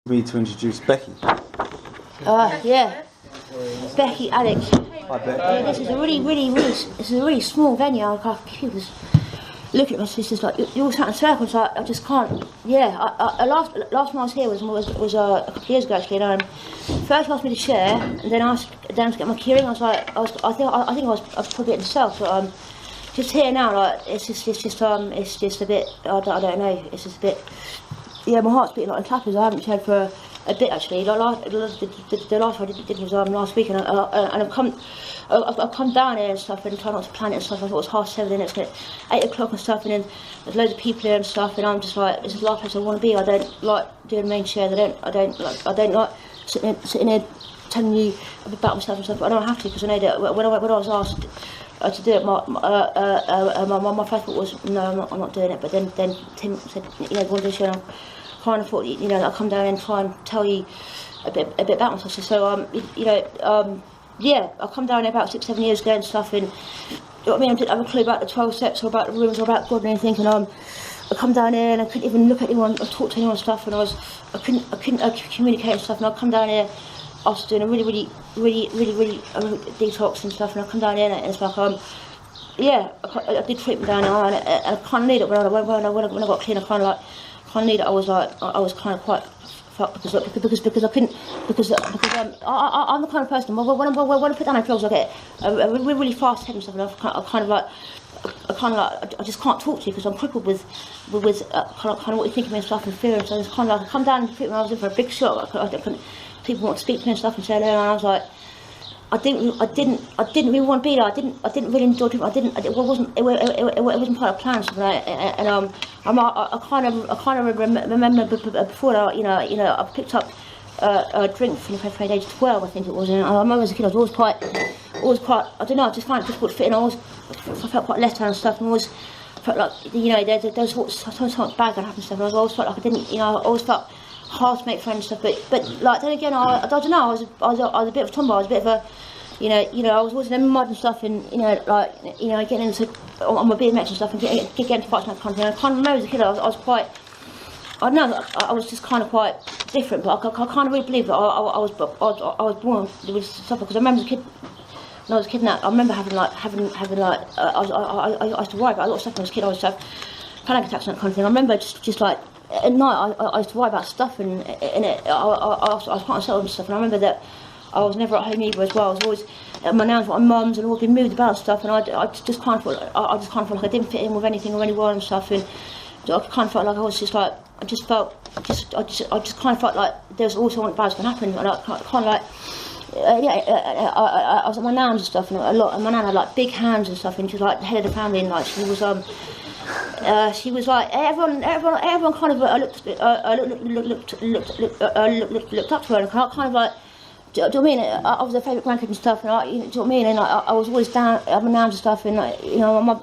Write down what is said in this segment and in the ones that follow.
Me to introduce Becky. Yeah. Becky, Alex. Hi, Becky. This is a really small venue. People just looking at my sisters like you all sat in circles. Like I just can't. Yeah. Last time I was here was a couple of years ago actually. And first asked me to share, and then asked them to get my keyring. I think I was probably it myself, but just here now, like it's just a bit. I don't know. It's just a bit. Yeah, my heart's beating like in clappers. I haven't shared for a bit actually. Like the last one I did was last week, and I've come down here and stuff and try not to plan it and stuff. I thought it was 7:30 and it's 8 o'clock and stuff, and then there's loads of people here and stuff, and I'm just like, this is the last place I want to be. I don't like doing main shares. I don't like sitting here telling you about myself and stuff. But I don't have to because I know that when I was asked to do it, my first thought was no, I'm not doing it. But then Tim said, you know, go on to the show. And I kind of thought, you know, I'll come down and try and tell you a bit about myself. So yeah, I come down here about 6-7 years ago and stuff, and you know what I mean, I didn't have a clue about the 12 steps or about the rooms or about God and anything, and I come down here and I couldn't even look at anyone or talk to anyone and stuff, and I couldn't communicate and stuff, and I come down here after doing a really detox and stuff, and I come down here and it's like yeah, I did treatment down here, and I kind of knew that when I got clean, I kind of knew that I was kind of quite fucked because I couldn't I'm the kind of person when I put down my drugs I get a really fast head and stuff, and I just can't talk to you because I'm crippled with kind of what you think of me and stuff and fear, and so it's kind of like I come down and when I was in for a big shock. People want to speak to me and stuff and say hello, and I was like, I didn't really want to be there. I didn't really enjoy it. It wasn't part of the plan. And I kind of remember before that, you know, I picked up a drink from the age of 12, I think it was. And I remember as a kid, I was always quite. I don't know. I just found it difficult to fit in. I felt quite left out and stuff, and always felt like, you know, there was something bad that happened and stuff. And I always felt like I didn't, you know, I always felt hard to make friends and stuff, but like then again, I don't know. I was a bit of a tomboy. I was a bit of a, you know, I was always in the mud and stuff, and you know, like, you know, getting into on my BMX and stuff, and getting into fights and that kind of thing. I kind of remember as a kid, I was quite. I don't know. I was just kind of quite different, but I kind of really believe that I was born with stuff, because I remember as a kid. When I was a kid, I remember having like I used to worry about a lot of stuff when I was a kid. I used to have panic attacks and that kind of thing. I remember just like. At night, I used to worry about stuff, and I was quite unsettled and stuff. And I remember that I was never at home either as well. I was always at my nan's, my mum's, and always been moved about and stuff. And I just kind of felt like I didn't fit in with anything or anyone and stuff. And I kind of felt like I was just like I just kind of felt like there was also something bad was going to happen. And I kind of like. I was at my nan's and stuff, and my nan had like big hands and stuff, and she was like the head of the family, and like she was like everyone kind of looked up to her, and kind of like, do you know what I mean? I was her favourite grandkid and stuff, and do you know what I mean? And I was always down at my nan's and stuff, and you know, my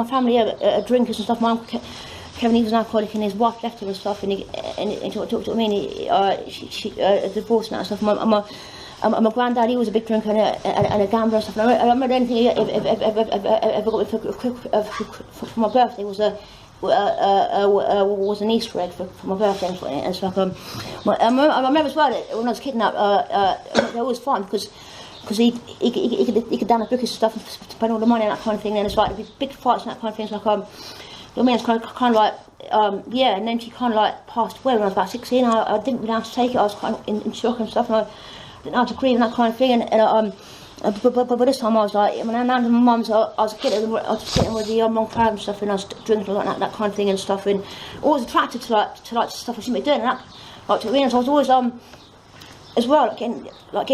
family are drinkers and stuff. My uncle Kevin, he was an alcoholic, and his wife left him and stuff, and do you know what I mean? She divorced and that stuff. My granddad, he was a big drinker and a gambler and stuff. And I remember anything he ever got for my birthday was an Easter egg for my birthday and stuff. I remember as well that when I was kidnapped, they always fun because he could down the bookies and stuff and spend all the money and that kind of thing. And it's like there'd be big fights and that kind of thing. It's like you know what I mean? It's kind of like yeah. And then she kind of like passed away when I was about 16. I didn't really know how to take it. I was kind of in shock and stuff, and I didn't know how to grieve and that kind of thing. But this time I was like, my nan and my mum's, I was sitting with the long crowd and stuff, and I was drinking like that kind of thing and stuff, and always attracted to stuff I shouldn't be doing. And that, like, to me, so I was always as well getting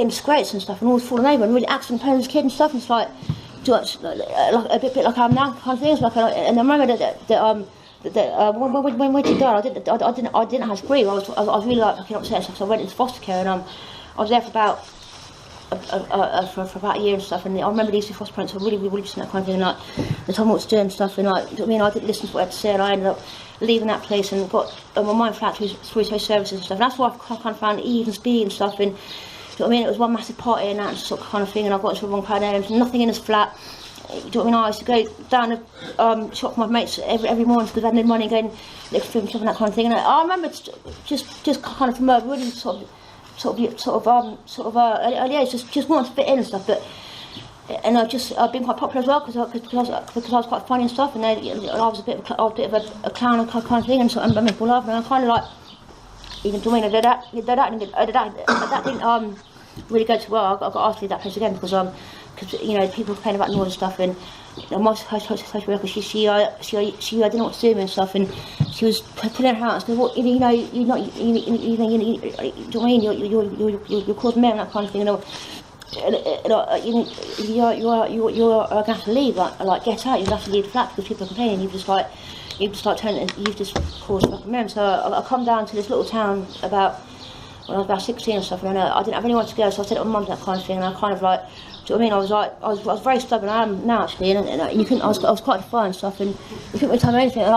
disgraced and stuff, and always falling over and really accident prone as a kid and stuff. And it's like a bit like I'm now kind of thing. And I remember that when she died, I didn't have to grieve. I was really like fucking upset and stuff. So I went into foster care, and I was there for about a year and stuff. And I remember these two foster parents were really religious and that kind of thing. And like they told me what to do and stuff. And like, you know what I mean, I didn't listen to what I had to say, and I ended up leaving that place and got my mind flat through social services and stuff. And that's why I kind of found Eve and Speed and stuff. And you know what I mean? It was one massive party and that sort of kind of thing, and I got into the wrong crowd there, and nothing in his flat. do you know what I mean? I used to go down the shop with my mates every morning because I had no money going looking for stuff and that kind of thing. And I remember just kind of from a really sort of early age, just wanting to fit in and stuff. But and I've been quite popular as well because I was quite funny and stuff. And I was a bit of a clown and kind of thing, and so I made people laugh. And I kind of like, even to me, that didn't really go too well. I got asked to leave that place again because you know people complaining about noise and stuff, and my social worker she didn't know what to do and stuff, and she was putting her hands because what you know you're not do you know what I mean you're causing men and that kind of thing, you know. You're going to have to leave, like get out. You have to leave the flat because people are complaining. You've just caused fucking men. So I come down to this little town when I was about 16 and stuff, and I didn't have anywhere to go, so I said to my mum that kind of thing, and I kind of like, do you know what I mean? I was very stubborn. I am now actually, and you couldn't. I was quite defiant and stuff, and you couldn't really tell me anything. And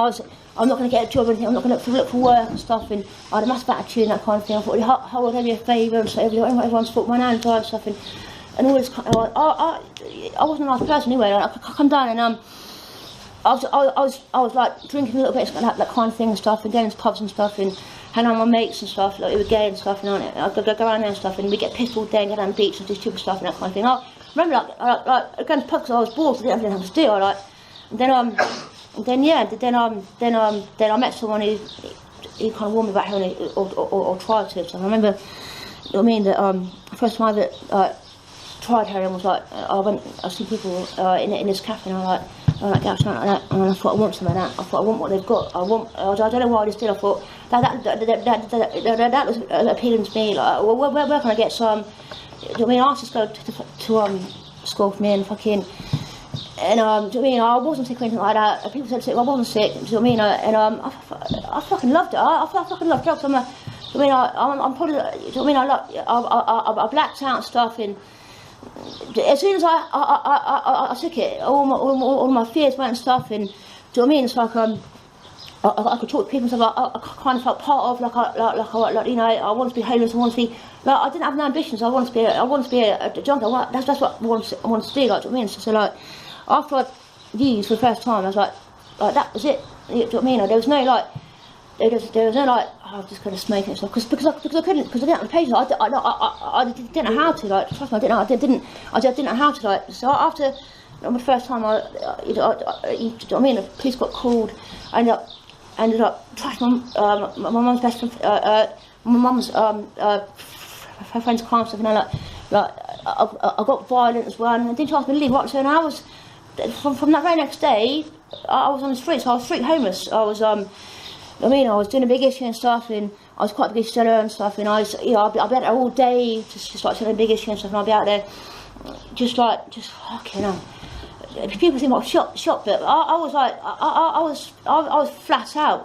I'm not going to get a job or anything. I'm not going to look for work and stuff. And I had a massive attitude and that kind of thing. I thought, how would I be a favour and so everyone's thought my nan died and stuff, and all this. I wasn't a nice person anyway. I come down and I was like drinking a little bit, that kind of thing and stuff, and going to pubs and stuff, and hanging out with my mates and stuff, like we were gay and stuff, and I'd go around there and stuff, and we get pissed all day and go down the beach and do stupid stuff and that kind of thing. I remember like going to pubs because I was bored, because I didn't have anything to do. Then I met someone who kind of warned me about heroin or tried to. So I remember, you know what I mean, that the first time that tried heroin was like I see people in this cafe, and I get out like that, and I thought I want some of that. I thought I want what they've got. I don't know why I just did. I thought that was appealing to me. Like, where can I get some? Do you know what I mean? I asked to go to school for me and fucking. And do you know what I mean? I wasn't sick or anything like that. People said sick. I wasn't sick. Do you know what I mean? I fucking loved it. I fucking loved drugs. I'm probably. Do you know what I mean? I blacked out and stuff, and as soon as I took it, all my fears went and stuff, and do you know what I mean? It's like I could talk to people and stuff. I kind of felt part of, like you know, I wanted to be homeless. I wanted to be like, I didn't have no ambitions. I wanted to be a junkie. That's what I wanted to do. Like, do you know what I mean? So like after I used for the first time, I was like that was it. You know what I mean? There was no like. There was no like, I'm just going to smoke and stuff because I couldn't, because I didn't have the patience. I didn't know how to, like, trust me, I didn't know how to, like. So after the first time, you know what I mean, the police got called. I ended up trashing my mum's best friend, my mum's her friend's car and stuff, and I got violent as well. And I didn't ask me to leave. Right, so I was from that very next day, I was on the streets. I was street homeless. I was I mean, I was doing a big issue and stuff, and I was quite a big seller and stuff, and I was, you know, I'll be out there all day, just like selling a big issue and stuff, and I'll be out there, just fucking hell. People think I'm shot, but I was like, I was flat out,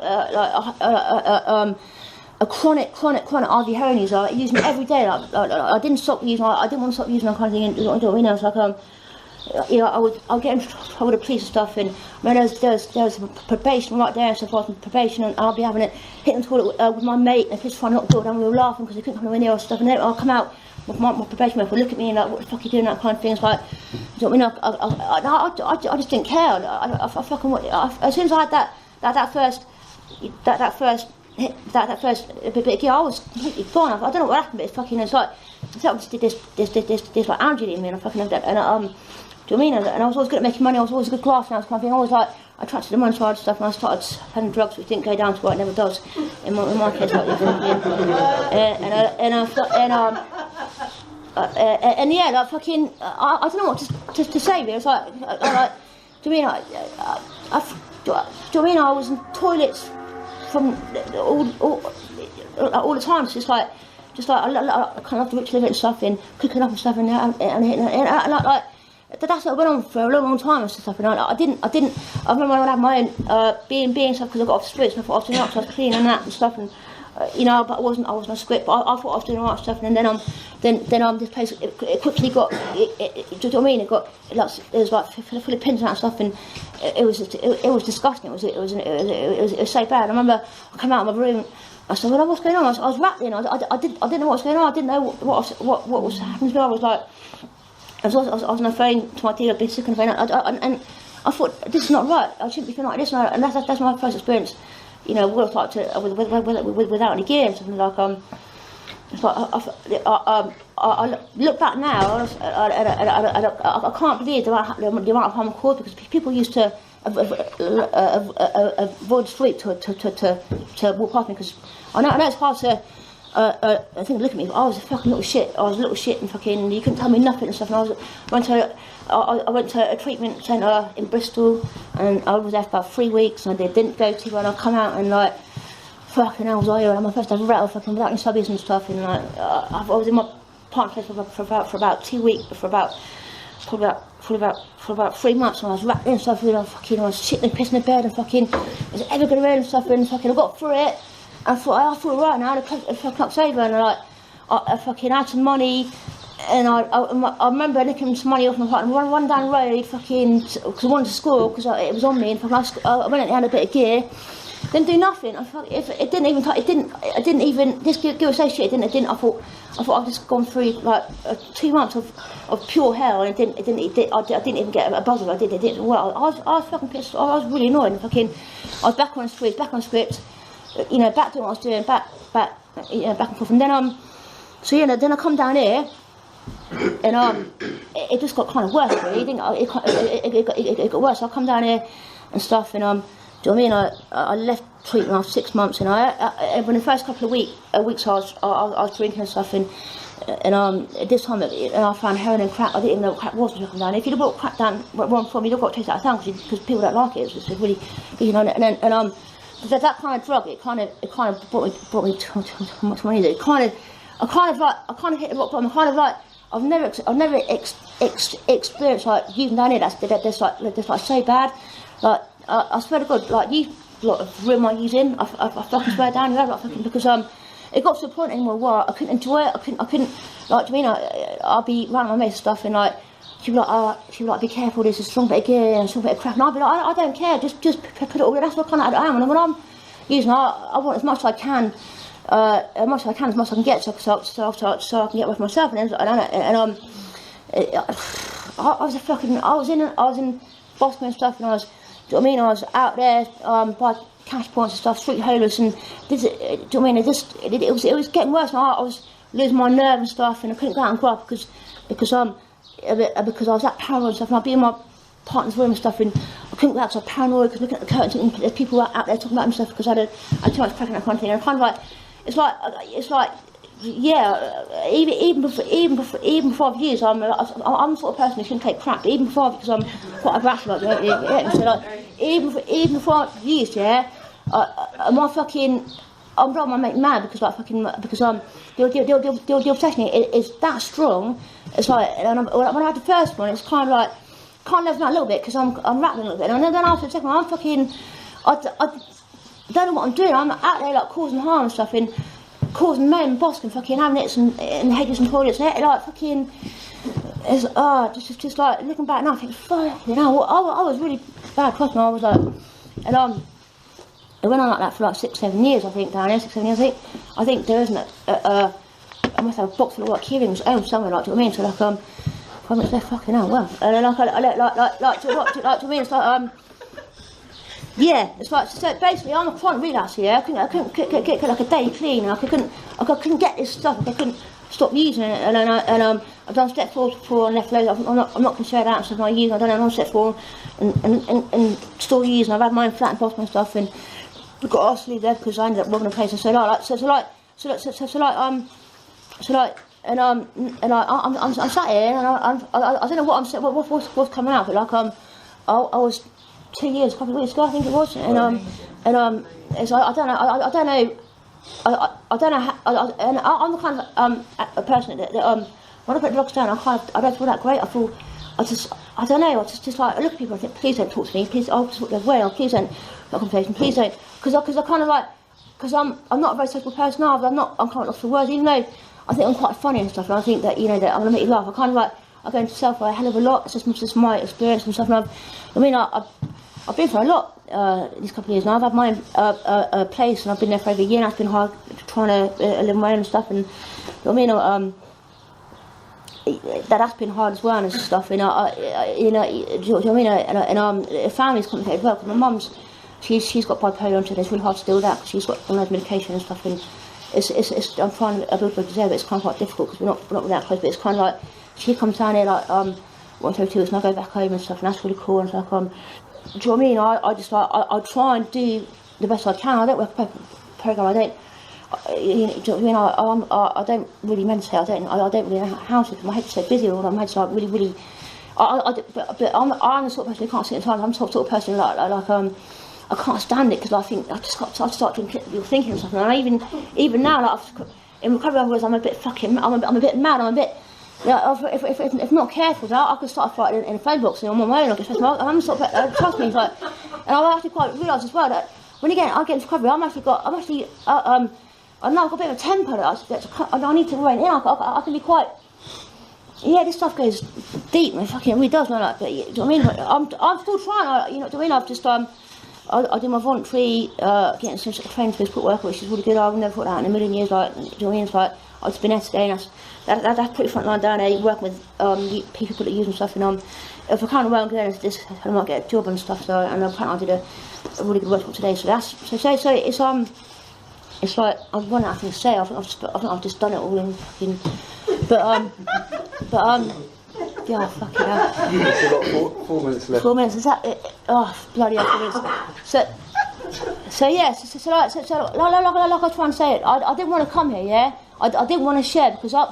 a chronic IV heroin user. I used it every day. I didn't stop using. I didn't want to stop using that kind of thing. And, you know, I was like, you know, I would get in trouble with the police and stuff, and I mean, there was probation right there and stuff. I was on probation, and I'll be having it hitting the toilet with my mate, and just trying to knock the door down. We were laughing because they couldn't come anywhere near us and stuff. And then I'll come out with my probation mate, look at me and like, what the fuck are you doing? That kind of thing. It's like, you know what I mean? I just didn't care. I fucking as soon as I had that first bit of gear, I was completely gone. I don't know what happened, but it's fucking. It's like I just did this like algae in me, and I fucking loved that. And do you know what I mean? And I was always good at making money. I was always a good grafter, and I was kind of thing. I was like, I attracted the money side stuff, and I started having drugs, which didn't go down to what it never does in my case. Like, and yeah, like fucking, I don't know what to say. Really. It's like, do you mean do you mean I was in toilets from all the time? So it's like, I kind of love the rich living and stuff, and cooking up and stuff, and like. That's what went on for a long time and stuff. And I remember when I had my own being stuff, because I got off the streets, and I thought I was doing right, so I was clean and that and stuff, and you know, but I wasn't a squid, but I thought I was doing the right stuff. And then this place it quickly got, do you know what I mean? It got like, it was like full of pins and that stuff, and it was disgusting. It was so bad. I remember I came out of my room. I said, well, what's going on? I was rattling. I didn't know what was going on. I didn't know what was happening to me. I was like. I was on the phone to my dealer, I'd been sick on the phone, and I thought, this is not right, I shouldn't be feeling like this, and that's my first experience, you know, without any gear and something like, it's like, I look back now, I can't believe the amount of harm I caused, because people used to avoid the street to walk past me, because I know it's hard to, I think look at me, I was a fucking little shit. I was a little shit and fucking, you couldn't tell me nothing and stuff. And I went to a treatment centre in Bristol, and I was there for about 3 weeks, and I didn't go to, and I come out and like, fucking hell, was I ill? And my first ever rattle, fucking without any subbies and stuff, and like, I was in my partner's place for about 2 weeks, for about 3 months, and I was rattling and stuff, and I was shitting and pissing in bed, and fucking, was it ever going to rain and stuff, and fucking, I got through it. I thought right now, I fucking October, and like, I fucking had some money, and I remember nicking some money off my partner, run down the road, fucking, because I wanted to score, because it was on me, and fucking, I went and had a bit of gear, didn't do nothing. I didn't even, this gear was so shit, I thought I've just gone through like 2 months of pure hell, and I didn't even get a buzzer. I didn't. Well, I was fucking pissed. I was really annoyed. And fucking, I was back on script. You know, back doing what I was doing, back and forth, and then so yeah, then I come down here, and it just got kind of worse. Really, it got worse. So I come down here and stuff, and do you know what I mean? I left treatment after 6 months, and when the first couple of weeks I was drinking and stuff, and this time I found heroin and crack. I didn't even know what crack was when I come down. If you'd have brought crack down wrong from, you'd have got to take that out of town, because people don't like it. It's really, you know, and that kind of drug, it kind of brought me too much money. I kind of hit the rock bottom. I've never experienced like using down here. That's like so bad. Like I swear to God, like you lot of room I using, I fucking swear down here, like fucking, because it got to the point anymore where I couldn't enjoy it. I couldn't like, do you mean, I'll be around my mates and stuff, and like, she'd be like, be careful, there's a strong bit of gear and a strong bit of crap, and I'd be like, I don't care, just put it all in. That's what kind of I am, and when I'm using, I want as much as I can, as much as I can get, so I can get with myself, and I was in Boston and stuff, and I was, do you know what I mean, I was out there by cash points and stuff, street homeless, and do you know what I mean, it was getting worse, and I was losing my nerve and stuff, and I couldn't go out and grub because I was that paranoid and stuff, and I'd be in my partner's room and stuff, and I couldn't go out because I was paranoid, because looking at the curtains and there's people out there talking about them and stuff, because I had too much crack and that kind of thing, and kind of like, it's like, yeah, even before I've used, I'm the sort of person who shouldn't take crap, but even before, because I'm quite aggressive, like, yeah, so like, even before I've used, yeah, I'm driving my mate mad, because like fucking, because the obsession is that strong. It's like, and when I had the first one, it's kind of like, can't level out a little bit, because I'm rattling a little bit, and then after the second one, I'm fucking, I don't know what I'm doing. I'm out there like causing harm and stuff, and causing men, Boston, fucking having it in hedges and toilets, and it, like fucking, it's just like looking back now, I think, fuck, you know, I was really bad customer. I was like, and it went on like that for like 6-7 years, I think, down here, 6-7 years. I think there isn't I must have a box full of like key rings owned somewhere, like, do you know what I mean? So like, 5 minutes left, fucking hell, well, and then like, do you know what I mean? It's like, yeah, it's like, so basically I'm a chronic relapse here. I couldn't get like a day clean. I couldn't get this stuff. I couldn't stop using it. And I've done step 4 before and left loads. I'm not going to share that and stuff. I use. I don't know. I'm step 4 and still using. I've had mine flat and bottom and stuff, and I've got to leave there because I ended up robbing a place. And so I'm sat here, and I don't know what's coming out, but like I was 2 years, a couple of weeks ago, I think it was, and it's like, I don't know, and I'm the kind of a person that when I put drugs down, I don't feel that great. I don't know, I just like, I look at people, I think, please don't talk to me, please, I'll just walk the other way, please don't, not conversation, please don't, because I kind of like, because I'm not a very sociable person now, I'm kind of lost for words, even though I think I'm quite funny and stuff, and I think that, you know, that I'm going to make you laugh. I kind of like, I go into self a hell of a lot. It's just my experience and stuff, and I've been through a lot these couple of years now. I've had my own place, and I've been there for over a year, and it's been hard trying to live my own stuff, and you know what I mean, that's been hard as well and stuff. You know, do you know what I mean? And the family's complicated as well because my mum's she's got bipolar and it's really hard to deal with that because she's got all those medication and stuff. And it's I'm trying a bit to deserve it. It's kind of quite difficult because we're not that close. But it's kind of like she comes down here like once every 2 weeks and I go back home and stuff, and that's really cool. And it's like do you know what I mean? I just like I try and do the best I can. I don't work a program. I don't. You know, do you know what I mean? I don't really meditate. I don't really know how to because my head's so busy all the time. My head's like really. But I'm the sort of person who can't sit in silence. I'm the sort of person like I can't stand it because I think I just got to start thinking and stuff. And even now, like in recovery, I'm a bit fucking. I'm a bit mad. I'm a bit. Yeah, if not careful, I could start a fight in a phone box on my own. I'm the sort of trust me. Like, and I've actually quite realised as well that when I get into recovery, I know I've got a bit of a temper that I need to rein in. I can be quite. Yeah, this stuff goes deep, man. Fucking really does, man. Like, but, you know what I mean? But I'm still trying. You know what I mean? I've just I do my voluntary getting some sort of training to be a support worker, which is really good. I've never thought that in a million years. Like, do you know what I mean? It's like I've just been there today, and that's pretty front line down there. Working with people that use and stuff, and if I can't well go there, I might get a job and stuff. So, and apparently I did a really good workshop today. So that's so it's like I've run out of things to say. I think I've just done it all in fucking. Yeah, fuck it out. We've got 4 minutes left. 4 minutes, is that it? Oh, bloody hell, 4 minutes. So yeah, like I was trying to say it, I didn't want to come here, yeah? I didn't want to share because I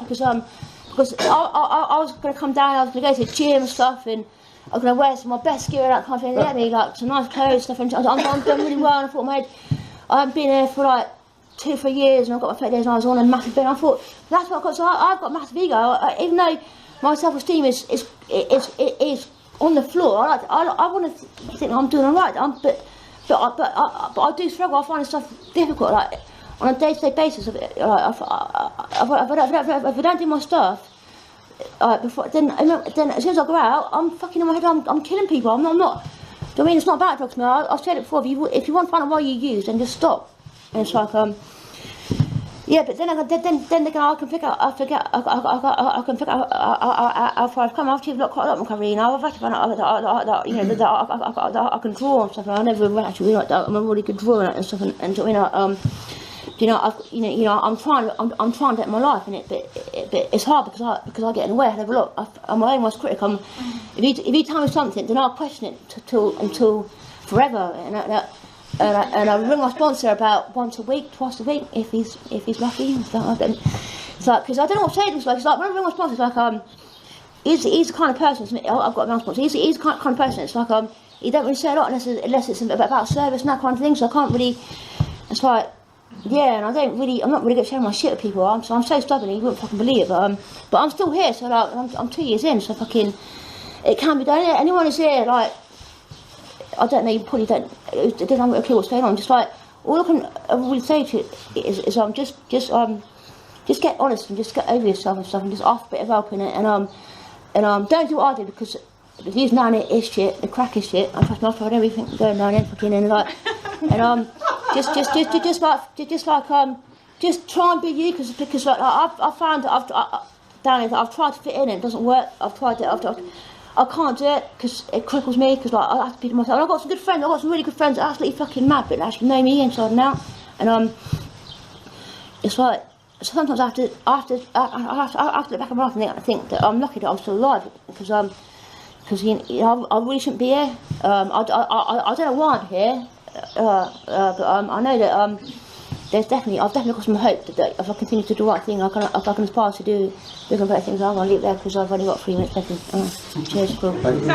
was going to come down, I was going to go to the gym and stuff, and I was going to wear some of my best gear and that kind of thing. They had me like some nice clothes and stuff, and I'm doing really well, and I thought I hadn't been here for like 2 or 3 years, and I've got my 30 days and I was on a massive bit. I thought, that's what I've got, so I've got a massive ego, even though my self-esteem is on the floor. I want to think I'm doing all right. But I do struggle. I find stuff difficult. Like on a day-to-day basis. If I don't do my stuff, then as soon as I go out, I'm fucking in my head. I'm killing people. I'm not. Do you know what I mean? It's not about drugs, man. I've said it before. If you want to find out why you use, then just stop. And it's like yeah, but then again, I can figure out. I can figure out how far I've come. I've achieved quite a lot of recovery. You know, I've actually found out that I can draw and stuff. And I never actually realised that I'm a really good drawer and stuff. And you know, I'm trying to get my life in it, but it's hard because I get in the way. I have a lot. I'm my own worst critic. If you tell me something, then I'll question it until forever. And I ring my sponsor about twice a week, if he's lucky. It's like, because I don't know what to say to him. It's like when I ring my sponsor, it's like he's the kind of person. I've got a man sponsor. He's the kind of person. It's like he don't really say a lot unless it's about service and that kind of thing. So I can't really. It's like yeah, and I'm not really good at sharing my shit with people. I'm so stubborn. You wouldn't fucking believe it. But I'm still here. So like I'm 2 years in. So fucking it can be done. Anyone who's here like. I don't know, you probably don't have a clue what's going on. Just like, all I can really say to you is just get honest and just get over yourself and stuff and just ask a bit of help in it. And don't do what I did because these now is shit, the crack is shit. I trust me, I've tried everything going down there fucking and like, and just try and be you because like I found that down here that I've tried to fit in and it doesn't work. I've tried it. I can't do it because it cripples me because like I have to be to myself. And I've got some good friends. I've got some really good friends that are absolutely fucking mad, but they actually know me inside and out. And it's like sometimes I have to look back at my life and think that I'm lucky that I'm still alive because you know I really shouldn't be here. I don't know why I'm here, but I know that I've definitely got some hope that if I continue to do the right thing, I can aspire to do bigger and better things. I'm going to leave it there because I've only got 3 minutes left. Cheers, cool. Thank you.